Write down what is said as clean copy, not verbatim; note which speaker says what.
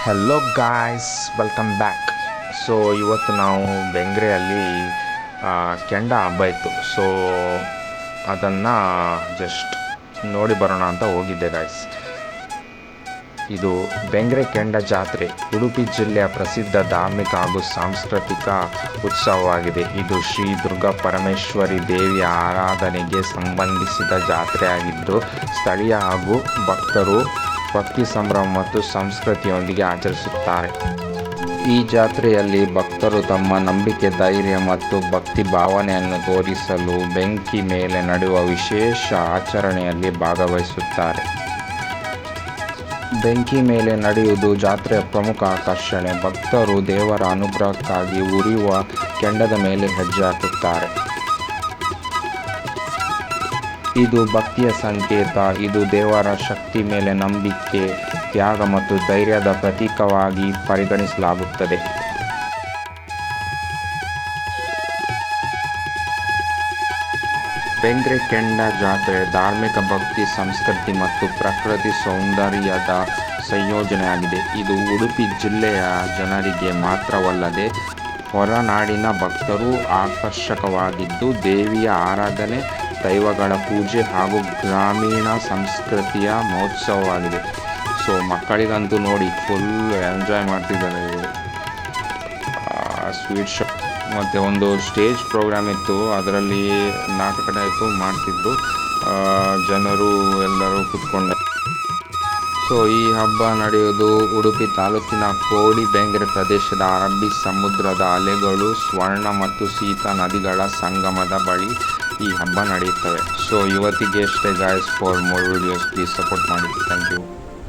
Speaker 1: Hello guys, welcome back. So ಇವತ್ತು ನಾವು ಬೆಂಗ್ರೆಯಲ್ಲಿ ಕೆಂಡ ಹಬ್ಬ ಇತ್ತು. ಸೊ ಅದನ್ನು ಜಸ್ಟ್ ನೋಡಿ ಬರೋಣ ಅಂತ ಹೋಗಿದ್ದೆ ಗಾಯ್ಸ್. ಇದು ಬೆಂಗ್ರೆ ಕೆಂಡ ಜಾತ್ರೆ ಉಡುಪಿ ಜಿಲ್ಲೆಯ ಪ್ರಸಿದ್ಧ ಧಾರ್ಮಿಕ ಹಾಗೂ ಸಾಂಸ್ಕೃತಿಕ ಉತ್ಸವವಾಗಿದೆ. ಇದು ಶ್ರೀ ದುರ್ಗಾ ಪರಮೇಶ್ವರಿ ದೇವಿಯ ಆರಾಧನೆಗೆ ಸಂಬಂಧಿಸಿದ ಜಾತ್ರೆಯಾಗಿದ್ದು, ಸ್ಥಳೀಯ ಹಾಗೂ ಭಕ್ತರು ಭಕ್ತಿ ಸಂಭ್ರಮ ಮತ್ತು ಸಂಸ್ಕೃತಿಯೊಂದಿಗೆ ಆಚರಿಸುತ್ತಾರೆ. ಈ ಜಾತ್ರೆಯಲ್ಲಿ ಭಕ್ತರು ತಮ್ಮ ನಂಬಿಕೆ, ಧೈರ್ಯ ಮತ್ತು ಭಕ್ತಿ ಭಾವನೆಯನ್ನು ತೋರಿಸಲು ಬೆಂಕಿ ಮೇಲೆ ನಡೆಯುವ ವಿಶೇಷ ಆಚರಣೆಯಲ್ಲಿ ಭಾಗವಹಿಸುತ್ತಾರೆ. ಬೆಂಕಿ ಮೇಲೆ ನಡೆಯುವುದು ಜಾತ್ರೆಯ ಪ್ರಮುಖ ಆಕರ್ಷಣೆ. ಭಕ್ತರು ದೇವರ ಅನುಗ್ರಹಕ್ಕಾಗಿ ಉರಿಯುವ ಕೆಂಡದ ಮೇಲೆ ಹೆಜ್ಜೆ ಹಾಕುತ್ತಾರೆ. ಇದು ಭಕ್ತಿಯ ಸಂಕೇತ. ಇದು ದೇವರ ಶಕ್ತಿ ಮೇಲೆ ನಂಬಿಕೆ, ತ್ಯಾಗ ಮತ್ತು ಧೈರ್ಯದ ಪ್ರತೀಕವಾಗಿ ಪರಿಗಣಿಸಲಾಗುತ್ತದೆ. ಬೆಂಗ್ರೆ ಕೆಂಡ ಜಾತ್ರೆ ಧಾರ್ಮಿಕ ಭಕ್ತಿ, ಸಂಸ್ಕೃತಿ ಮತ್ತು ಪ್ರಕೃತಿ ಸೌಂದರ್ಯದ ಸಂಯೋಜನೆಯಾಗಿದೆ. ಇದು ಉಡುಪಿ ಜಿಲ್ಲೆಯ ಜನರಿಗೆ ಮಾತ್ರವಲ್ಲದೆ ಹೊರನಾಡಿನ ಭಕ್ತರೂ ಆಕರ್ಷಕವಾಗಿದ್ದು, ದೇವಿಯ ಆರಾಧನೆ, ದೈವಗಳ ಪೂಜೆ ಹಾಗೂ ಗ್ರಾಮೀಣ ಸಂಸ್ಕೃತಿಯ ಮಹೋತ್ಸವವಾಗಿದೆ. ಸೊ ಮಕ್ಕಳಿಗಂತೂ ನೋಡಿ ಫುಲ್ ಎಂಜಾಯ್ ಮಾಡ್ತಿದ್ದಾರೆ ಇವರು. ಸ್ವೀಟ್ ಶಾಪ್ ಮತ್ತು ಒಂದು ಸ್ಟೇಜ್ ಪ್ರೋಗ್ರಾಮ್ ಇತ್ತು, ಅದರಲ್ಲಿ ನಾಟಕ ಟೈಪು ಮಾಡ್ತಿದ್ರು. ಜನರು ಎಲ್ಲರೂ ಕೂತ್ಕೊಂಡು. ಸೊ ಈ ಹಬ್ಬ ನಡೆಯುವುದು ಉಡುಪಿ ತಾಲೂಕಿನ ಕೋಡಿ ಬೆಂಗ್ರೆ ಪ್ರದೇಶದ ಅರಬ್ಬಿ ಸಮುದ್ರದ ಅಲೆಗಳು, ಸ್ವರ್ಣ ಮತ್ತು ಶೀತ ನದಿಗಳ ಸಂಗಮದ ಬಳಿ ಈ ಹಬ್ಬ ನಡೆಯುತ್ತವೆ. ಸೊ ಇವತ್ತಿಗೆ ಅಷ್ಟೇ guys. For more videos please support ಮಾಡಿ. Thank you.